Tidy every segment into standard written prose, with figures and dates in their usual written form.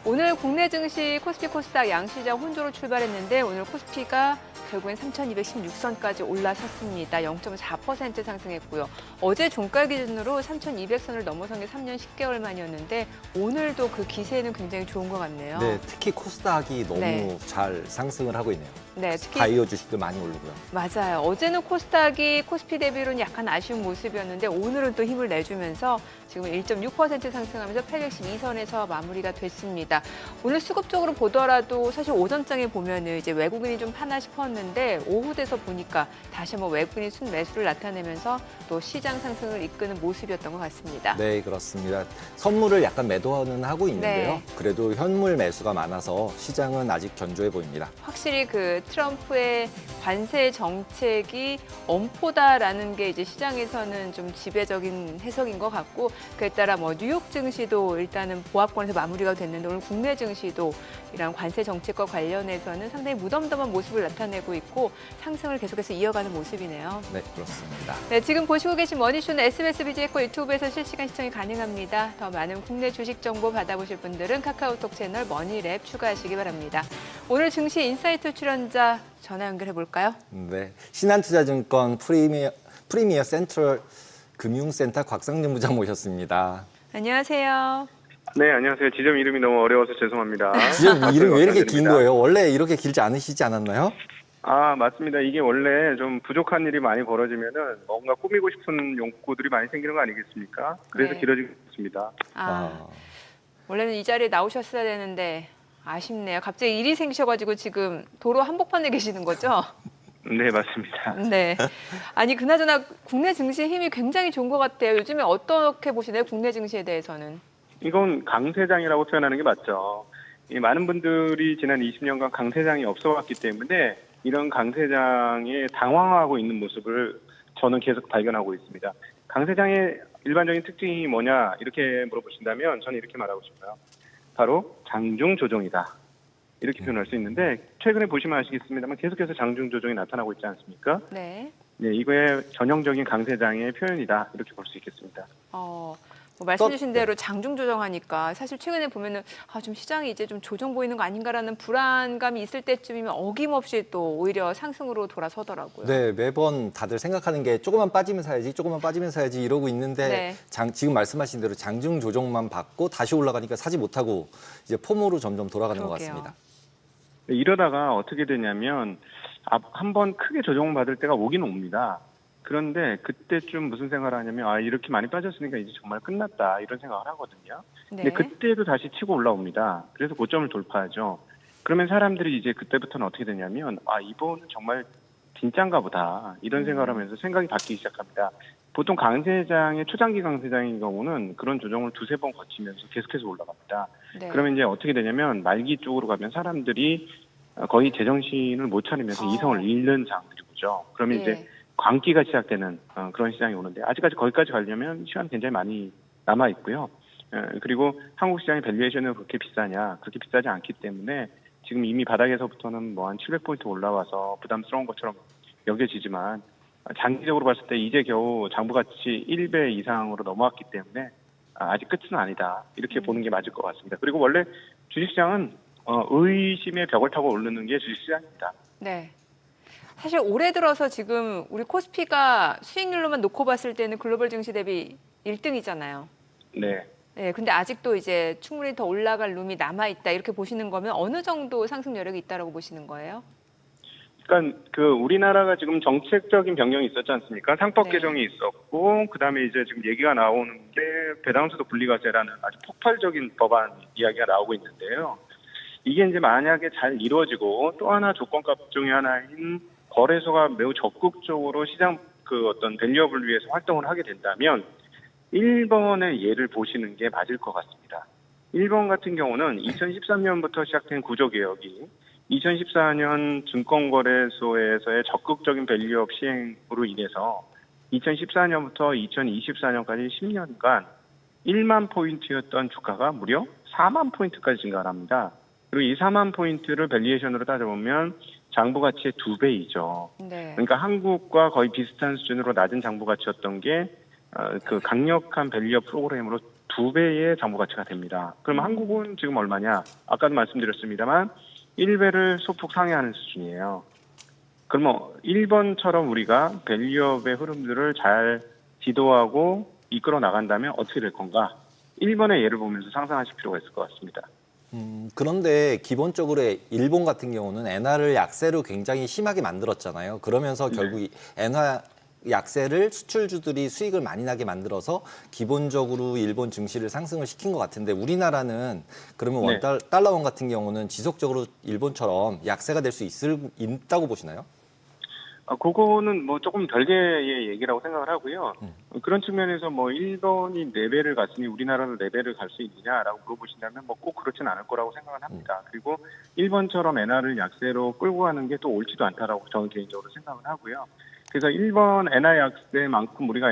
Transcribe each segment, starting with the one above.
오늘 국내 증시 코스피 코스닥 양시장 혼조로 출발했는데 오늘 코스피가 결국엔 3,216선까지 올라섰습니다. 0.4% 상승했고요. 어제 종가 기준으로 3,200선을 넘어선 게 3년 10개월 만이었는데 오늘도 그 기세는 굉장히 좋은 것 같네요. 네, 특히 코스닥이 너무 네. 잘 상승을 하고 있네요. 네, 특히 바이오 주식들 많이 오르고요. 맞아요. 어제는 코스닥이 코스피 대비로는 약간 아쉬운 모습이었는데 오늘은 또 힘을 내주면서 지금 1.6% 상승하면서 812선에서 마무리가 됐습니다. 오늘 수급적으로 보더라도 사실 오전장에 보면은 이제 외국인이 좀 파나 싶었는데 오후 돼서 보니까 다시 한번 외국인이 순매수를 나타내면서 또 시장 상승을 이끄는 모습이었던 것 같습니다. 네, 그렇습니다. 선물을 약간 매도는 하고 있는데요. 네. 그래도 현물 매수가 많아서 시장은 아직 견조해 보입니다. 확실히 그 트럼프의 관세 정책이 엄포다라는 게 이제 시장에서는 좀 지배적인 해석인 것 같고 그에 따라 뭐 뉴욕 증시도 일단은 보합권에서 마무리가 됐는데 오늘 국내 증시도 이런 관세 정책과 관련해서는 상당히 무덤덤한 모습을 나타내고 있고 상승을 계속해서 이어가는 모습이네요. 네, 그렇습니다. 네, 지금 보시고 계신 머니쇼는 SBS 비즈에코 유튜브에서 실시간 시청이 가능합니다. 더 많은 국내 주식 정보 받아보실 분들은 카카오톡 채널 머니랩 추가하시기 바랍니다. 오늘 증시 인사이트 출연자 전화 연결해 볼까요? 네, 신한투자증권 프리미어 센트럴 금융센터 곽상준 부장 모셨습니다. 안녕하세요. 네, 안녕하세요. 지점 이름이 너무 어려워서 죄송합니다. 지금 이름 왜 이렇게 긴 감사드립니다. 거예요? 원래 이렇게 길지 않으시지 않았나요? 아, 맞습니다. 이게 원래 좀 부족한 일이 많이 벌어지면은 뭔가 꾸미고 싶은 욕구들이 많이 생기는 거 아니겠습니까? 그래서 네. 길어지고 있습니다. 원래는 이 자리에 나오셨어야 되는데 아쉽네요. 갑자기 일이 생기셔가지고 지금 도로 한복판에 계시는 거죠? 네, 맞습니다. 네. 아니 그나저나 국내 증시 힘이 굉장히 좋은 것 같아요. 요즘에 어떻게 보시나요? 국내 증시에 대해서는? 이건 강세장이라고 표현하는 게 맞죠. 이 많은 분들이 지난 20년간 강세장이 없어왔기 때문에 이런 강세장에 당황하고 있는 모습을 저는 계속 발견하고 있습니다. 강세장의 일반적인 특징이 뭐냐 이렇게 물어보신다면 저는 이렇게 말하고 싶어요. 바로 장중 조정이다. 이렇게 표현할 수 있는데 최근에 보시면 아시겠습니다만 계속해서 장중 조정이 나타나고 있지 않습니까? 네. 네, 이거의 전형적인 강세장의 표현이다. 이렇게 볼 수 있겠습니다. 뭐 말씀 주신 대로 장중 조정하니까 사실 최근에 보면은 좀 시장이 이제 좀 조정 보이는 거 아닌가라는 불안감이 있을 때쯤이면 어김없이 또 오히려 상승으로 돌아서더라고요. 네, 매번 다들 생각하는 게 조금만 빠지면 사야지, 조금만 빠지면 사야지 이러고 있는데 네. 지금 말씀하신 대로 장중 조정만 받고 다시 올라가니까 사지 못하고 이제 폼으로 점점 돌아가는 것 그러게요. 같습니다. 네, 이러다가 어떻게 되냐면 한번 크게 조정을 받을 때가 오긴 옵니다. 그런데 그때쯤 무슨 생각을 하냐면 이렇게 많이 빠졌으니까 이제 정말 끝났다 이런 생각을 하거든요. 네. 근데 그때도 다시 치고 올라옵니다. 그래서 고점을 돌파하죠. 그러면 사람들이 이제 그때부터는 어떻게 되냐면 이번은 정말 진짠가 보다 이런 생각을 하면서 생각이 바뀌기 시작합니다. 보통 강세장의 초장기 강세장인 경우는 그런 조정을 두세 번 거치면서 계속해서 올라갑니다. 네. 그러면 이제 어떻게 되냐면 말기 쪽으로 가면 사람들이 거의 제정신을 못 차리면서 이성을 잃는 장들이 오죠. 그러면 예. 이제 광기가 시작되는 그런 시장이 오는데 아직까지 거기까지 가려면 시간 굉장히 많이 남아 있고요. 그리고 한국 시장의 밸류에이션은 그렇게 비싸냐? 그렇게 비싸지 않기 때문에 지금 이미 바닥에서부터는 뭐 한 700포인트 올라와서 부담스러운 것처럼 여겨지지만 장기적으로 봤을 때 이제 겨우 장부가치 1배 이상으로 넘어왔기 때문에 아직 끝은 아니다. 이렇게 보는 게 맞을 것 같습니다. 그리고 원래 주식시장은 의심의 벽을 타고 오르는 게 주식시장입니다. 네. 사실 올해 들어서 지금 우리 코스피가 수익률로만 놓고 봤을 때는 글로벌 증시 대비 1등이잖아요. 네. 네, 근데 아직도 이제 충분히 더 올라갈 룸이 남아 있다 이렇게 보시는 거면 어느 정도 상승 여력이 있다라고 보시는 거예요? 그러니까 우리나라가 지금 정책적인 변경이 있었지 않습니까? 상법 네. 개정이 있었고 그다음에 이제 지금 얘기가 나오는 게 배당수도 분리과세라는 아주 폭발적인 법안 이야기가 나오고 있는데요. 이게 이제 만약에 잘 이루어지고 또 하나 조건값 중에 하나인 거래소가 매우 적극적으로 시장 어떤 밸류업을 위해서 활동을 하게 된다면 1번의 예를 보시는 게 맞을 것 같습니다. 1번 같은 경우는 2013년부터 시작된 구조개혁이 2014년 증권거래소에서의 적극적인 밸류업 시행으로 인해서 2014년부터 2024년까지 10년간 1만 포인트였던 주가가 무려 4만 포인트까지 증가를 합니다. 그리고 이 4만 포인트를 밸류에이션으로 따져보면 장부가치의 2배이죠. 네. 그러니까 한국과 거의 비슷한 수준으로 낮은 장부가치였던 게 강력한 밸류업 프로그램으로 2배의 정보 가치가 됩니다. 그럼 한국은 지금 얼마냐? 아까도 말씀드렸습니다만 1배를 소폭 상회하는 수준이에요. 그러면 일본처럼 우리가 밸류업의 흐름들을 잘 지도하고 이끌어 나간다면 어떻게 될 건가? 일본의 예를 보면서 상상하실 필요가 있을 것 같습니다. 그런데 기본적으로 일본 같은 경우는 엔화를 약세로 굉장히 심하게 만들었잖아요. 그러면서 결국 이 엔화 약세를 수출주들이 수익을 많이 나게 만들어서 기본적으로 일본 증시를 상승을 시킨 것 같은데 우리나라는 그러면 네. 달러원 같은 경우는 지속적으로 일본처럼 약세가 될 수 있다고 보시나요? 그거는 뭐 조금 별개의 얘기라고 생각을 하고요. 그런 측면에서 뭐 일본이 4배를 갔으니 우리나라는 4배를 갈 수 있느냐라고 물어보신다면 뭐 꼭 그렇진 않을 거라고 생각을 합니다. 그리고 일본처럼 엔화를 약세로 끌고 가는 게 또 옳지도 않다라고 저는 개인적으로 생각을 하고요. 그래서 일본 엔화 약세만큼 우리가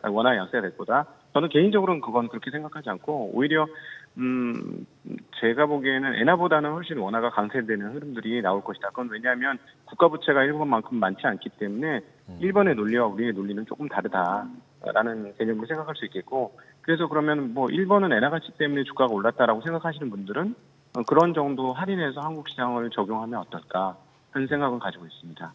원화 약세가 될 거다. 저는 개인적으로는 그건 그렇게 생각하지 않고 오히려 제가 보기에는 엔화보다는 훨씬 원화가 강세되는 흐름들이 나올 것이다. 그건 왜냐하면 국가 부채가 일본만큼 많지 않기 때문에 일본의 논리와 우리의 논리는 조금 다르다라는 개념으로 생각할 수 있겠고, 그래서 그러면 뭐 일본은 엔화 가치 때문에 주가가 올랐다라고 생각하시는 분들은 그런 정도 할인해서 한국 시장을 적용하면 어떨까 하는 생각은 가지고 있습니다.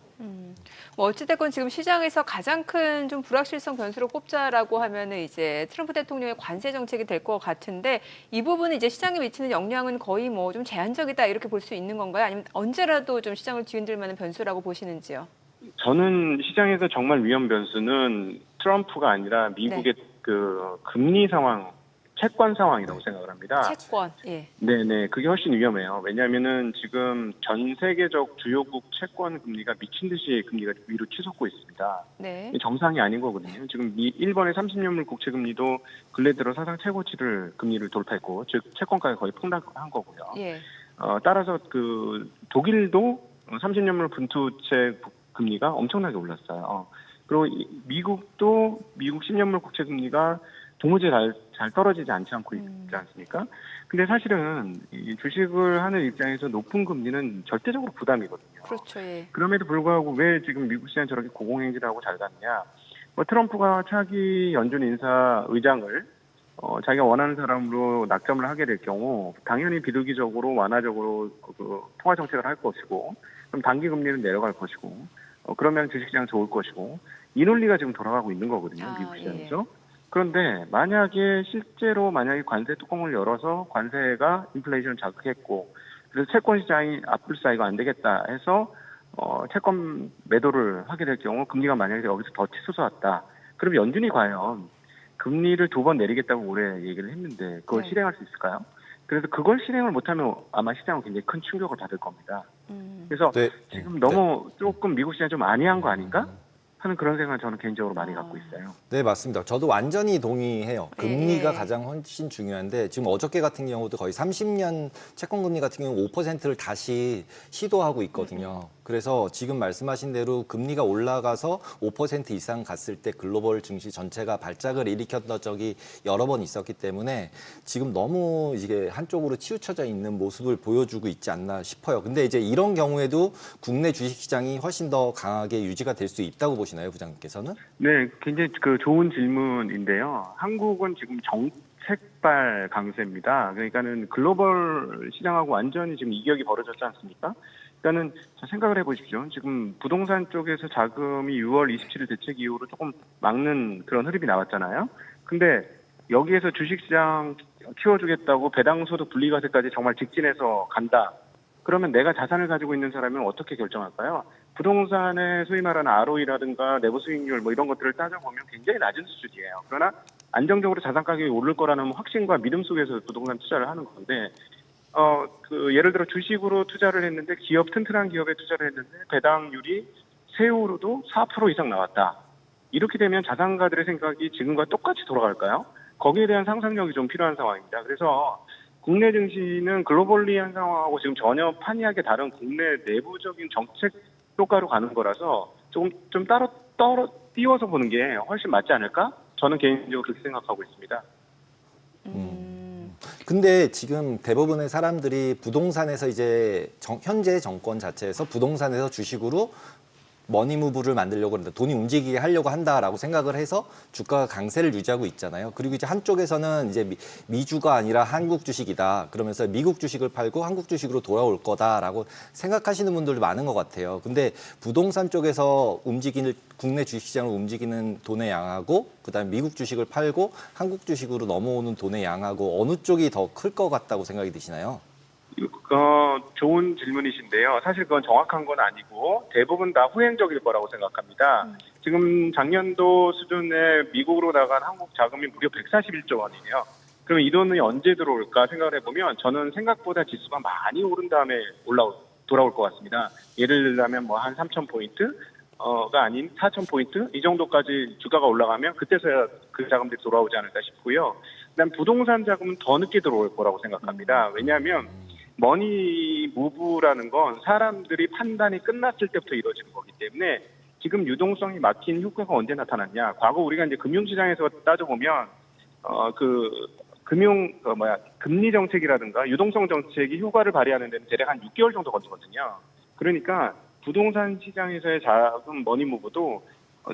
뭐 어찌됐건 지금 시장에서 가장 큰 좀 불확실성 변수로 꼽자라고 하면은 이제 트럼프 대통령의 관세 정책이 될 것 같은데 이 부분은 이제 시장에 미치는 영향은 거의 뭐 좀 제한적이다 이렇게 볼 수 있는 건가요? 아니면 언제라도 좀 시장을 뒤흔들 만한 변수라고 보시는지요? 저는 시장에서 정말 위험 변수는 트럼프가 아니라 미국의 그 금리 상황, 채권 상황이라고 생각을 합니다. 채권, 예. 네네, 그게 훨씬 위험해요. 왜냐하면은 지금 전 세계적 주요국 채권 금리가 미친 듯이 금리가 위로 치솟고 있습니다. 네. 이게 정상이 아닌 거거든요. 지금 일본의 30년물 국채 금리도 근래 들어 사상 최고치를 금리를 돌파했고, 즉 채권가가 거의 폭락한 거고요. 예. 따라서 그 독일도 30년물 분투채 금리가 엄청나게 올랐어요. 그리고 미국도 미국 10년물 국채 금리가 도무지 잘 떨어지지 않고 있지 않습니까? 근데 사실은 이 주식을 하는 입장에서 높은 금리는 절대적으로 부담이거든요. 그렇죠, 예. 그럼에도 불구하고 왜 지금 미국 시장이 저렇게 고공행진을 하고 잘 갔냐? 뭐 트럼프가 차기 연준 인사 의장을 자기가 원하는 사람으로 낙점을 하게 될 경우 당연히 비둘기적으로 완화적으로 그 통화 정책을 할 것이고, 그럼 단기 금리는 내려갈 것이고, 그러면 주식시장 좋을 것이고, 이 논리가 지금 돌아가고 있는 거거든요, 미국 시장에서. 예. 그런데 실제로 관세 뚜껑을 열어서 관세가 인플레이션을 자극했고, 그래서 채권 시장이 앞불싸이고 안 되겠다 해서 채권 매도를 하게 될 경우 금리가 만약에 여기서 더 치솟아 왔다. 그럼 연준이 과연 금리를 2번 내리겠다고 올해 얘기를 했는데 그걸 실행할 수 있을까요? 그래서 그걸 실행을 못하면 아마 시장은 굉장히 큰 충격을 받을 겁니다. 그래서 지금 너무 조금 미국 시장이 좀 안이한 거 아닌가 하는 그런 생각을 저는 개인적으로 많이 갖고 있어요. 네, 맞습니다. 저도 완전히 동의해요. 금리가 예. 가장 훨씬 중요한데 지금 어저께 같은 경우도 거의 30년 채권 금리 같은 경우 5%를 다시 시도하고 있거든요. 그래서 지금 말씀하신 대로 금리가 올라가서 5% 이상 갔을 때 글로벌 증시 전체가 발작을 일으켰던 적이 여러 번 있었기 때문에 지금 너무 이게 한쪽으로 치우쳐져 있는 모습을 보여주고 있지 않나 싶어요. 근데 이제 이런 경우에도 국내 주식시장이 훨씬 더 강하게 유지가 될 수 있다고 보시나요, 부장님께서는? 네, 굉장히 좋은 질문인데요. 한국은 지금 정책발 강세입니다. 그러니까는 글로벌 시장하고 완전히 지금 이격이 벌어졌지 않습니까? 그러니까는 생각을 해보십시오. 지금 부동산 쪽에서 자금이 6월 27일 대책 이후로 조금 막는 그런 흐름이 나왔잖아요. 근데 여기에서 주식시장 키워주겠다고 배당소득 분리과세까지 정말 직진해서 간다. 그러면 내가 자산을 가지고 있는 사람은 어떻게 결정할까요? 부동산의 소위 말하는 ROE라든가 내부 수익률 뭐 이런 것들을 따져보면 굉장히 낮은 수준이에요. 그러나 안정적으로 자산 가격이 오를 거라는 확신과 믿음 속에서 부동산 투자를 하는 건데, 예를 들어 주식으로 투자를 했는데 튼튼한 기업에 투자를 했는데 배당률이 세후로도 4% 이상 나왔다. 이렇게 되면 자산가들의 생각이 지금과 똑같이 돌아갈까요? 거기에 대한 상상력이 좀 필요한 상황입니다. 그래서 국내 증시는 글로벌리한 상황하고 지금 전혀 판이하게 다른 국내 내부적인 정책 효과로 가는 거라서 좀 따로 띄워서 보는 게 훨씬 맞지 않을까? 저는 개인적으로 그렇게 생각하고 있습니다. 근데 지금 대부분의 사람들이 부동산에서 이제 현재 정권 자체에서 부동산에서 주식으로 머니무브를 만들려고 한다, 돈이 움직이게 하려고 한다라고 생각을 해서 주가가 강세를 유지하고 있잖아요. 그리고 이제 한쪽에서는 이제 미주가 아니라 한국 주식이다, 그러면서 미국 주식을 팔고 한국 주식으로 돌아올 거다라고 생각하시는 분들도 많은 것 같아요. 근데 부동산 쪽에서 움직이는, 국내 주식시장을 움직이는 돈의 양하고 그다음에 미국 주식을 팔고 한국 주식으로 넘어오는 돈의 양하고 어느 쪽이 더 클 것 같다고 생각이 드시나요? 좋은 질문이신데요. 사실 그건 정확한 건 아니고 대부분 다 후행적일 거라고 생각합니다. 지금 작년도 수준의 미국으로 나간 한국 자금이 무려 141조 원이에요. 그럼 이 돈이 언제 들어올까 생각을 해보면 저는 생각보다 지수가 많이 오른 다음에 돌아올 것 같습니다. 예를 들자면 뭐 한 3,000포인트가 아닌 4,000포인트 이 정도까지 주가가 올라가면 그때서야 그 자금들이 돌아오지 않을까 싶고요. 그다음 부동산 자금은 더 늦게 들어올 거라고 생각합니다. 왜냐하면 머니 무브라는 건 사람들이 판단이 끝났을 때부터 이루어지는 거기 때문에 지금 유동성이 막힌 효과가 언제 나타났냐? 과거 우리가 이제 금융시장에서 따져보면 금리 정책이라든가 유동성 정책이 효과를 발휘하는 데는 대략 한 6개월 정도 걸리거든요. 그러니까 부동산 시장에서의 자금 머니 무브도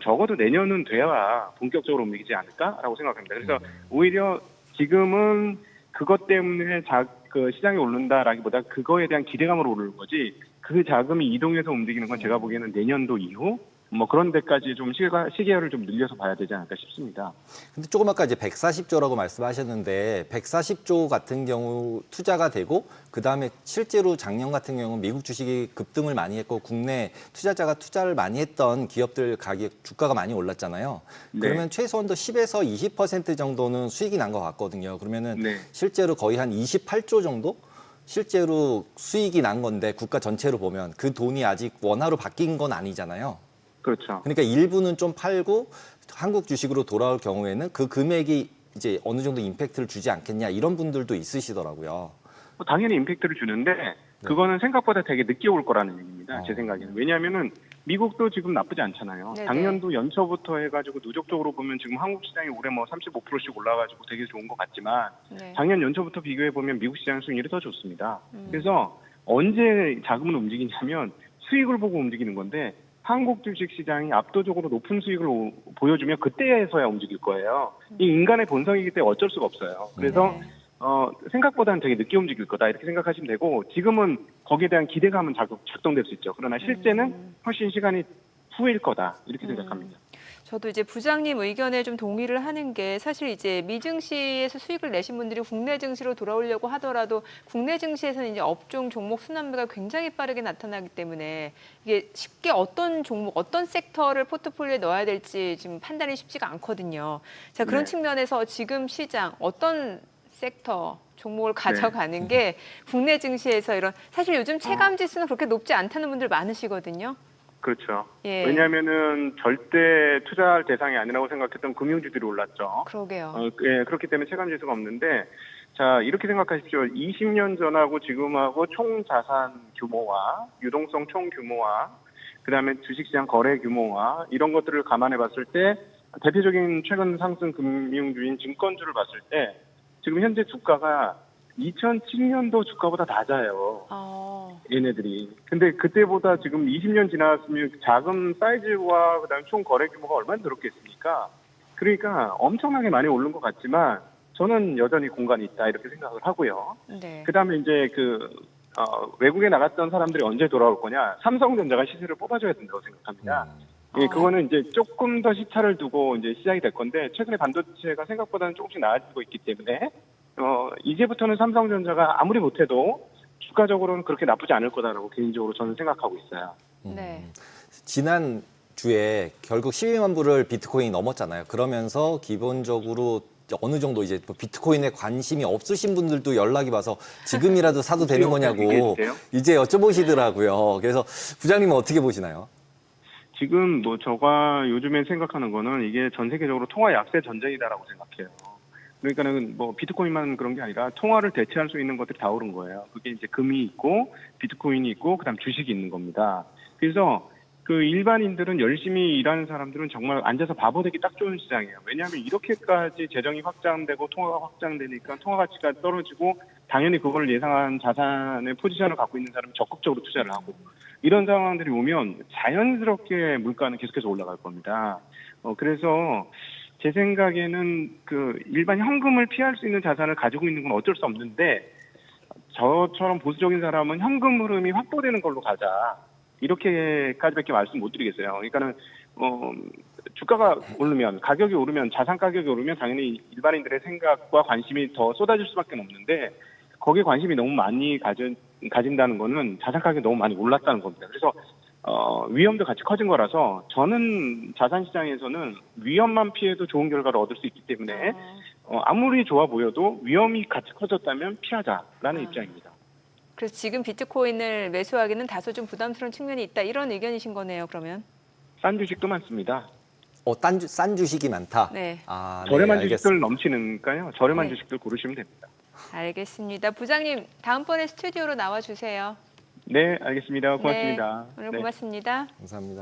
적어도 내년은 돼야 본격적으로 움직이지 않을까라고 생각합니다. 그래서 오히려 지금은 그것 때문에 그 시장이 오른다라기보다 그거에 대한 기대감으로 오르는 거지, 그 자금이 이동해서 움직이는 건 제가 보기에는 내년도 이후 뭐 그런 데까지 좀 시계열을 좀 늘려서 봐야 되지 않을까 싶습니다. 근데 조금 아까 이제 140조라고 말씀하셨는데 140조 같은 경우 투자가 되고 그다음에 실제로 작년 같은 경우는 미국 주식이 급등을 많이 했고 국내 투자자가 투자를 많이 했던 기업들 가격 주가가 많이 올랐잖아요. 네. 그러면 최소한도 10에서 20% 정도는 수익이 난 것 같거든요. 그러면은 네. 실제로 거의 한 28조 정도 실제로 수익이 난 건데 국가 전체로 보면 그 돈이 아직 원화로 바뀐 건 아니잖아요. 그렇죠. 그러니까 일부는 좀 팔고 한국 주식으로 돌아올 경우에는 그 금액이 이제 어느 정도 임팩트를 주지 않겠냐, 이런 분들도 있으시더라고요. 당연히 임팩트를 주는데 그거는 생각보다 되게 늦게 올 거라는 얘기입니다. 제 생각에는. 왜냐하면은 미국도 지금 나쁘지 않잖아요. 네네. 작년도 연초부터 해가지고 누적적으로 보면 지금 한국 시장이 올해 뭐 35%씩 올라가지고 되게 좋은 것 같지만 네. 작년 연초부터 비교해 보면 미국 시장 수익률이 더 좋습니다. 그래서 언제 자금을 움직이냐면 수익을 보고 움직이는 건데 한국 주식 시장이 압도적으로 높은 수익을 보여주면 그때에서야 움직일 거예요. 이 인간의 본성이기 때문에 어쩔 수가 없어요. 그래서 네. 생각보다는 되게 늦게 움직일 거다 이렇게 생각하시면 되고, 지금은 거기에 대한 기대감은 작동될 수 있죠. 그러나 실제는 훨씬 시간이 후일 거다 이렇게 생각합니다. 저도 이제 부장님 의견에 좀 동의를 하는 게, 사실 이제 미증시에서 수익을 내신 분들이 국내 증시로 돌아오려고 하더라도 국내 증시에서는 이제 업종 종목 순환매가 굉장히 빠르게 나타나기 때문에 이게 쉽게 어떤 종목, 어떤 섹터를 포트폴리오에 넣어야 될지 지금 판단이 쉽지가 않거든요. 자, 그런 네. 측면에서 지금 시장 어떤 섹터 종목을 가져가는 게 국내 증시에서 이런, 사실 요즘 체감 지수는 그렇게 높지 않다는 분들 많으시거든요. 그렇죠. 예. 왜냐하면은 절대 투자할 대상이 아니라고 생각했던 금융주들이 올랐죠. 그러게요. 예, 그렇기 때문에 체감지수가 없는데, 자, 이렇게 생각하십시오. 20년 전하고 지금하고 총 자산 규모와 유동성 총 규모와 그다음에 주식시장 거래 규모와 이런 것들을 감안해 봤을 때 대표적인 최근 상승 금융주인 증권주를 봤을 때 지금 현재 주가가 2007년도 주가보다 낮아요. 얘네들이. 근데 그때보다 지금 20년 지났으면 자금 사이즈와 그다음에 총 거래 규모가 얼마나 늘었겠습니까? 그러니까 엄청나게 많이 오른 것 같지만 저는 여전히 공간이 있다 이렇게 생각을 하고요. 네. 그다음에 이제 외국에 나갔던 사람들이 언제 돌아올 거냐? 삼성전자가 시세를 뽑아줘야 된다고 생각합니다. 예, 그거는 이제 조금 더 시차를 두고 이제 시작이 될 건데, 최근에 반도체가 생각보다는 조금씩 나아지고 있기 때문에 이제부터는 삼성전자가 아무리 못해도 주가적으로는 그렇게 나쁘지 않을 거다라고 개인적으로 저는 생각하고 있어요. 네. 지난 주에 결국 12만 불을 비트코인이 넘었잖아요. 그러면서 기본적으로 어느 정도 이제 비트코인에 관심이 없으신 분들도 연락이 와서 지금이라도 사도 되는 거냐고 이제 여쭤보시더라고요. 그래서 부장님은 어떻게 보시나요? 지금 뭐 제가 요즘에 생각하는 거는 이게 전 세계적으로 통화 약세 전쟁이다라고 생각해요. 그러니까는 뭐 비트코인만 그런 게 아니라 통화를 대체할 수 있는 것들이 다 오른 거예요. 그게 이제 금이 있고 비트코인이 있고 그다음 주식이 있는 겁니다. 그래서 그 일반인들은 열심히 일하는 사람들은 정말 앉아서 바보 되기 딱 좋은 시장이에요. 왜냐하면 이렇게까지 재정이 확장되고 통화가 확장되니까 통화 가치가 떨어지고 당연히 그걸 예상한 자산의 포지션을 갖고 있는 사람은 적극적으로 투자를 하고, 이런 상황들이 오면 자연스럽게 물가는 계속해서 올라갈 겁니다. 그래서 제 생각에는 그 일반 현금을 피할 수 있는 자산을 가지고 있는 건 어쩔 수 없는데 저처럼 보수적인 사람은 현금 흐름이 확보되는 걸로 가자. 이렇게까지밖에 말씀 못 드리겠어요. 그러니까는 주가가 오르면 가격이 오르면 자산 가격이 오르면 당연히 일반인들의 생각과 관심이 더 쏟아질 수밖에 없는데 거기에 관심이 너무 많이 가진다는 거는 자산 가격이 너무 많이 올랐다는 겁니다. 그래서 위험도 같이 커진 거라서 저는 자산 시장에서는 위험만 피해도 좋은 결과를 얻을 수 있기 때문에 아무리 좋아 보여도 위험이 같이 커졌다면 피하자라는 입장입니다. 그래서 지금 비트코인을 매수하기는 다소 좀 부담스러운 측면이 있다. 이런 의견이신 거네요, 그러면. 싼 주식도 많습니다. 싼 주식이 많다. 네. 저렴한 알겠습니다. 주식들 넘치니까요. 저렴한 네. 주식들 고르시면 됩니다. 알겠습니다. 부장님, 다음번에 스튜디오로 나와 주세요. 네, 알겠습니다. 고맙습니다. 네, 오늘 네. 고맙습니다. 감사합니다.